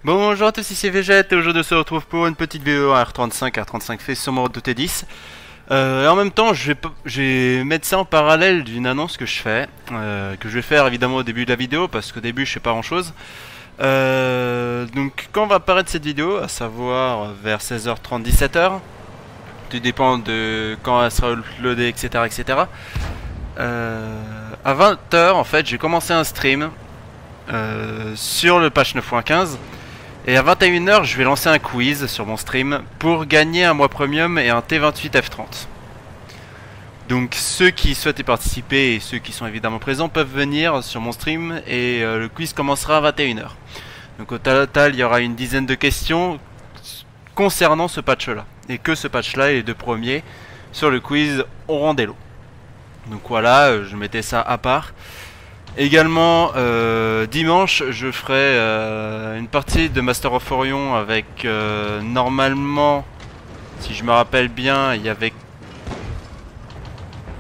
Bonjour à tous, ici Végette et aujourd'hui on se retrouve pour une petite vidéo à R35 fait sur mon Road to T10. Et en même temps je vais mettre ça en parallèle d'une annonce que je fais, que je vais faire évidemment au début de la vidéo parce qu'au début je fais pas grand chose. Donc quand va apparaître cette vidéo, à savoir vers 16h30, 17h, tout dépend de quand elle sera uploadée, etc. etc. À 20h en fait j'ai commencé un stream sur le patch 9.15. Et à 21h, je vais lancer un quiz sur mon stream pour gagner un mois premium et un T28 F30. Donc ceux qui souhaitent y participer et ceux qui sont évidemment présents peuvent venir sur mon stream et le quiz commencera à 21h. Donc au total, il y aura une dizaine de questions concernant ce patch là. Et que ce patch là et les deux premiers sur le quiz auront des lots. Donc voilà, je mettais ça à part. Également, dimanche, je ferai une partie de Master of Orion avec, normalement, si je me rappelle bien, il y avait...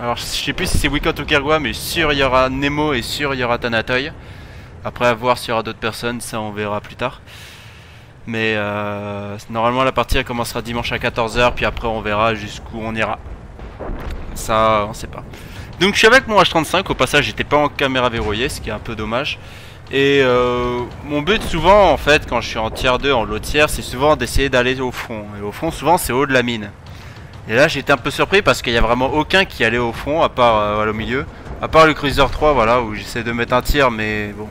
Alors, je sais plus si c'est Wicot ou Kergua, mais sûr il y aura Nemo et sûr il y aura Tanatoy. Après, à voir s'il y aura d'autres personnes, ça on verra plus tard. Mais normalement, la partie elle commencera dimanche à 14h, puis après on verra jusqu'où on ira. Ça, on sait pas. Donc je suis avec mon H35, au passage j'étais pas en caméra verrouillée, ce qui est un peu dommage. Et mon but souvent en fait quand je suis en tier 2, en lot tiers, c'est souvent d'essayer d'aller au front. Et au front souvent c'est au haut de la mine. Et là j'étais un peu surpris parce qu'il n'y a vraiment aucun qui allait au front, à part voilà, au milieu. À part le Cruiser 3 voilà, où j'essaie de mettre un tir mais bon.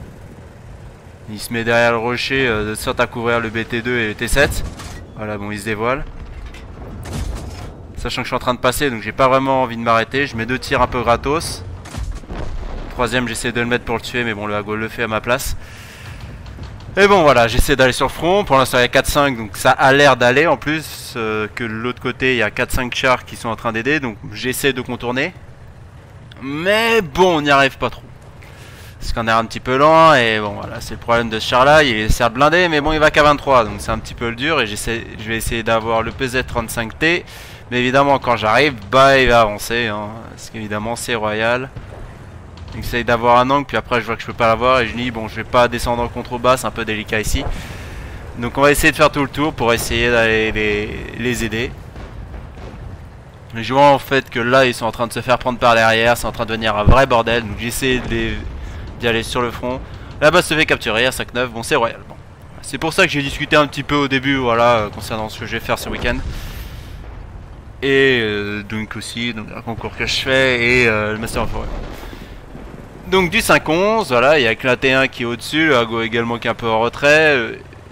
Il se met derrière le rocher de sorte à couvrir le BT2 et le T7. Voilà bon il se dévoile. Sachant que je suis en train de passer donc j'ai pas vraiment envie de m'arrêter. Je mets deux tirs un peu gratos. Troisième j'essaie de le mettre pour le tuer mais bon le Hago le fait à ma place. Et bon voilà j'essaie d'aller sur le front. Pour l'instant il y a 4-5 donc ça a l'air d'aller. En plus que de l'autre côté il y a 4-5 chars qui sont en train d'aider. Donc j'essaie de contourner. Mais bon on n'y arrive pas trop. Parce qu'on est un petit peu lent et bon voilà c'est le problème de ce char là. Il est certes blindé mais bon il va qu'à 23 donc c'est un petit peu le dur. Et je vais essayer d'avoir le PZ35T. Mais évidemment quand j'arrive, bah il va avancer hein, parce qu'évidemment c'est royal. J'essaye d'avoir un angle puis après je vois que je peux pas l'avoir et je dis bon je vais pas descendre en contrebas, c'est un peu délicat ici. Donc on va essayer de faire tout le tour pour essayer d'aller les aider. Je vois en fait que là ils sont en train de se faire prendre par derrière, c'est en train de devenir un vrai bordel. Donc j'essaie d'y aller sur le front. Là-bas se fait capturer à 5-9, bon c'est royal. Bon. C'est pour ça que j'ai discuté un petit peu au début voilà concernant ce que je vais faire ce week-end. Et donc aussi donc, un concours que je fais et le Master of Orion. Donc du 5-11, voilà, il y a que la T1 qui est au-dessus, le Hago également qui est un peu en retrait,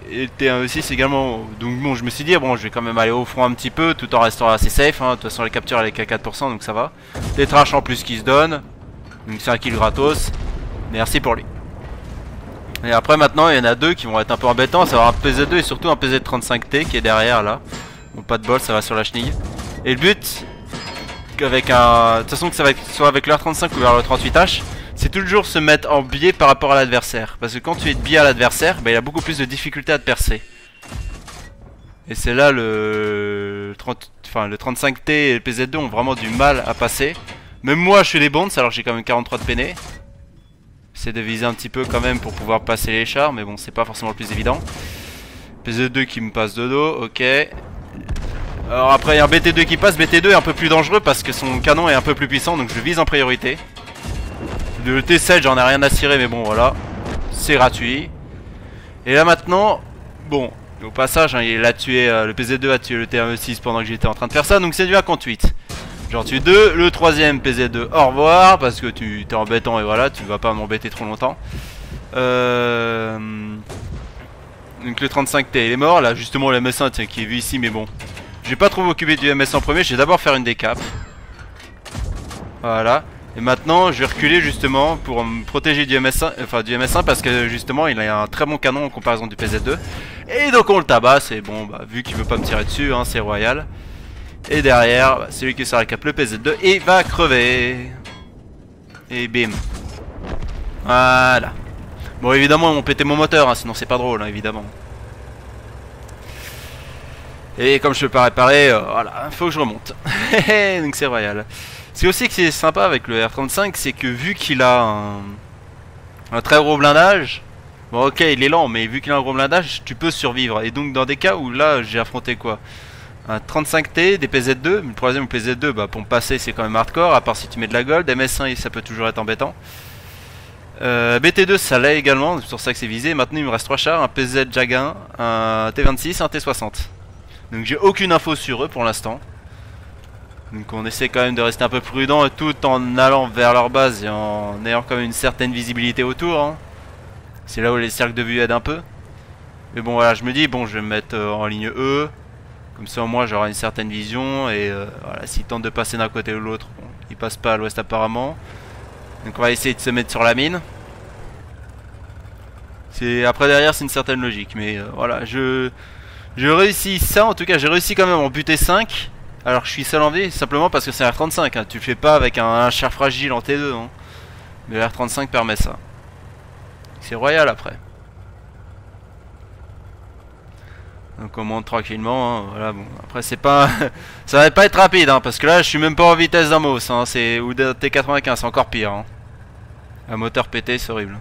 et le T1 aussi c'est également... Donc bon je me suis dit bon je vais quand même aller au front un petit peu tout en restant assez safe, hein. De toute façon les captures elle est qu'à 4% donc ça va. Des trash en plus qui se donnent, donc c'est un kill gratos, merci pour lui. Et après maintenant il y en a deux qui vont être un peu embêtants, ça va avoir un PZ2 et surtout un PZ35T qui est derrière là. Bon pas de bol ça va sur la chenille. Et le but, avec un... de toute façon que ça va être soit avec l'R35 ou vers le 38H, c'est toujours se mettre en biais par rapport à l'adversaire. Parce que quand tu es de biais à l'adversaire, bah, il a beaucoup plus de difficultés à te percer. Et c'est là le 35T et le PZ2 ont vraiment du mal à passer. Même moi je fais des bonds alors que j'ai quand même 43 de peiné. J'essaie de viser un petit peu quand même pour pouvoir passer les chars, mais bon c'est pas forcément le plus évident. PZ2 qui me passe de dos, ok. Alors après il y a un BT2 qui passe, BT2 est un peu plus dangereux parce que son canon est un peu plus puissant donc je le vise en priorité. Le T7 j'en ai rien à cirer mais bon voilà, c'est gratuit. Et là maintenant, bon, au passage hein, il a tué, le PZ2 a tué le T1E6 pendant que j'étais en train de faire ça donc c'est du 1 contre 8. J'en tue 2, le troisième PZ2 au revoir parce que tu t'es embêtant et voilà, tu vas pas m'embêter trop longtemps. Donc le 35T il est mort, là justement le MS1 tiens, qui est vu ici mais bon. Je vais pas trop m'occuper du MS en premier, je vais d'abord faire une décap. Voilà. Et maintenant je vais reculer justement pour me protéger du MS1, enfin du MS1 parce que justement il a un très bon canon en comparaison du PZ2. Et donc on le tabasse et bon bah vu qu'il veut pas me tirer dessus hein, c'est royal. Et derrière bah, celui qui sera la cap le PZ2 et va crever. Et bim. Voilà. Bon évidemment ils m'ont pété mon moteur hein, sinon c'est pas drôle hein, évidemment. Et comme je peux pas réparer, voilà, faut que je remonte. Donc c'est royal. C'est aussi que c'est sympa avec le R35, c'est que vu qu'il a un très gros blindage, Bon ok il est lent mais vu qu'il a un gros blindage tu peux survivre. Et donc dans des cas où là j'ai affronté quoi, un 35T, des PZ2, le troisième ou PZ2 bah pour me passer c'est quand même hardcore à part si tu mets de la gold, MS1 ça peut toujours être embêtant. BT2 ça l'est également, c'est pour ça que c'est visé. Maintenant il me reste 3 chars, un PZ Jag1, un T26, un T60. Donc j'ai aucune info sur eux pour l'instant. Donc on essaie quand même de rester un peu prudent tout en allant vers leur base et en ayant quand même une certaine visibilité autour hein. C'est là où les cercles de vue aident un peu. Mais bon voilà je me dis bon je vais me mettre en ligne E. Comme ça au moins j'aurai une certaine vision. Et voilà s'ils tentent de passer d'un côté ou de l'autre, bon, ils passent pas à l'ouest apparemment. Donc on va essayer de se mettre sur la mine. Après derrière c'est une certaine logique. Mais voilà je réussis ça en tout cas. J'ai réussi quand même à en buter 5. Alors que je suis seul en vie simplement parce que c'est un R35 hein. Tu le fais pas avec un char fragile en T2 hein. Mais le R35 permet ça. C'est royal après. Donc on monte tranquillement hein. Voilà bon après c'est pas ça va pas être rapide hein, parce que là je suis même pas en vitesse d'un MOS hein. Ou d'un T95 c'est encore pire hein. Un moteur pété c'est horrible.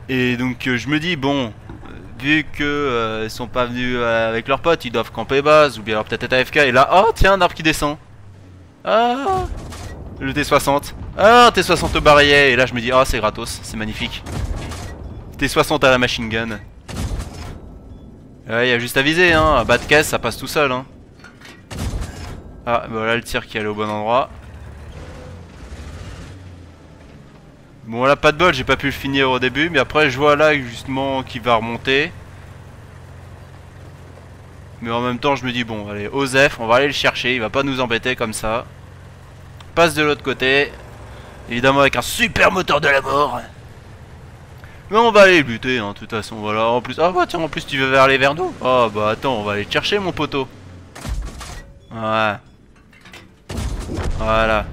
Et donc je me dis bon vu que ils sont pas venus avec leurs potes, ils doivent camper base ou bien alors peut-être être AFK. Et là, oh tiens un arbre qui descend. Ah le T60. Ah un T60 au barillet. Et là je me dis ah c'est gratos, c'est magnifique. T60 à la machine gun. Ouais y a juste à viser hein, à bas de caisse ça passe tout seul hein. Ah voilà le tir qui allait au bon endroit. Bon là pas de bol, j'ai pas pu le finir au début, mais après je vois là justement qu'il va remonter. Mais en même temps je me dis bon allez Osef, on va aller le chercher, il va pas nous embêter comme ça. Passe de l'autre côté, évidemment avec un super moteur de la mort. Mais on va aller le buter hein, de toute façon voilà en plus. Ah bah tiens en plus tu veux aller vers nous. Oh bah attends on va aller te chercher mon poteau. Ouais. Voilà.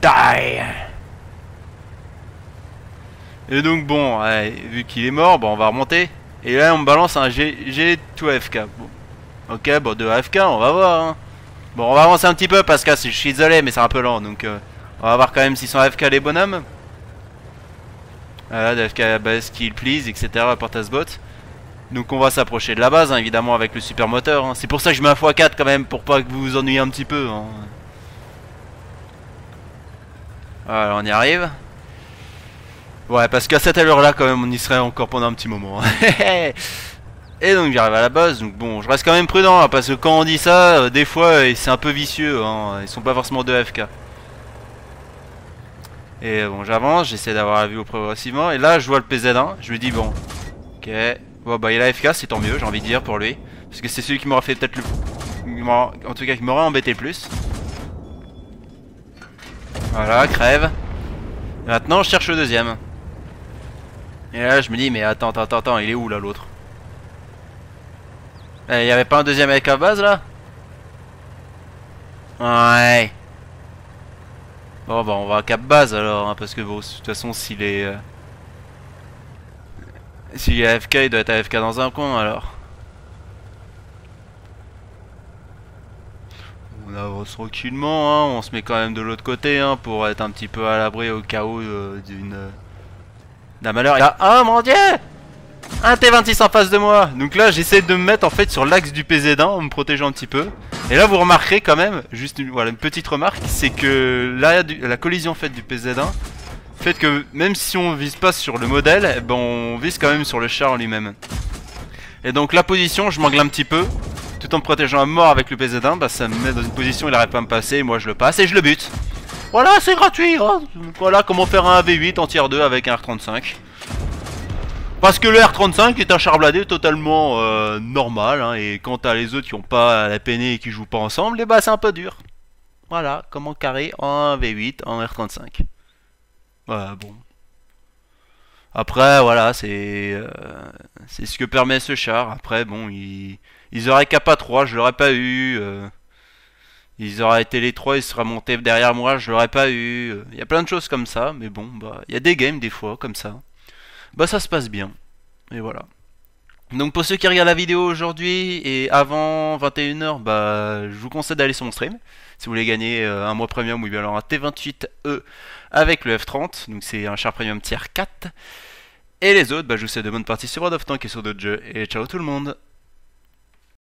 Die. Et donc bon, ouais, vu qu'il est mort, bon on va remonter. Et là on me balance un G tout AFK. Bon. Ok, bon de AFK on va voir hein. Bon on va avancer un petit peu parce que je suis isolé mais c'est un peu lent. Donc on va voir quand même s'ils sont AFK les bonhommes. Voilà, AFK base kill please, etc. Porte à ce bot. Donc on va s'approcher de la base hein, évidemment avec le super moteur hein. C'est pour ça que je mets un x4 quand même pour pas que vous vous ennuyiez un petit peu hein. Voilà, on y arrive. Ouais, parce qu'à cette allure là quand même on y serait encore pendant un petit moment. Et donc j'arrive à la base, donc bon je reste quand même prudent hein, parce que quand on dit ça, des fois c'est un peu vicieux hein, ils sont pas forcément de AFK. Et bon j'avance, j'essaie d'avoir la vue progressivement, et là je vois le PZ1, je me dis bon, ok, bon bah il a AFK c'est tant mieux j'ai envie de dire pour lui. Parce que c'est celui qui m'aura fait peut-être le... En tout cas qui m'aura embêté le plus. Voilà, crève. Et maintenant je cherche le deuxième. Et là je me dis mais attends, il est où là l'autre? Il y avait pas un deuxième avec la base là? Ouais. Bon bah on va à cap base alors hein, parce que bon de toute façon s'il est s'il est AFK il doit être AFK dans un coin alors. On avance tranquillement hein, on se met quand même de l'autre côté hein, pour être un petit peu à l'abri au cas où d'un malheur. Il y a un mon dieu, un T26 en face de moi. Donc là j'essaie de me mettre en fait sur l'axe du PZ1 en me protégeant un petit peu. Et là vous remarquerez quand même, juste voilà, une petite remarque, c'est que la collision faite du PZ1 fait que même si on vise pas sur le modèle, eh ben, on vise quand même sur le char en lui-même. Et donc la position je m'angle un petit peu, tout en me protégeant à mort avec le PZ1, bah ça me met dans une position où il n'arrête pas à me passer, et moi je le passe et je le bute. Voilà c'est gratuit hein. Voilà comment faire un AV8 en tier 2 avec un R35. Parce que le R35 est un char blindé totalement normal hein, et quant à les autres qui ont pas la peine et qui jouent pas ensemble, et bah c'est un peu dur. Voilà, comment carrer en V8 en R35. Voilà, bon. Après voilà, c'est ce que permet ce char. Après bon, ils auraient Kappa 3, je l'aurais pas eu. Ils auraient été les 3, ils seraient montés derrière moi, je l'aurais pas eu. Il y a plein de choses comme ça, mais bon, bah il y a des games des fois comme ça. Bah ça se passe bien. Et voilà. Donc pour ceux qui regardent la vidéo aujourd'hui et avant 21 h, bah, je vous conseille d'aller sur mon stream. Si vous voulez gagner un mois premium ou bien alors un T28E avec le F30. Donc c'est un char premium tier 4. Et les autres, bah, je vous souhaite de bonnes parties sur World of Tanks et sur d'autres jeux. Et ciao tout le monde!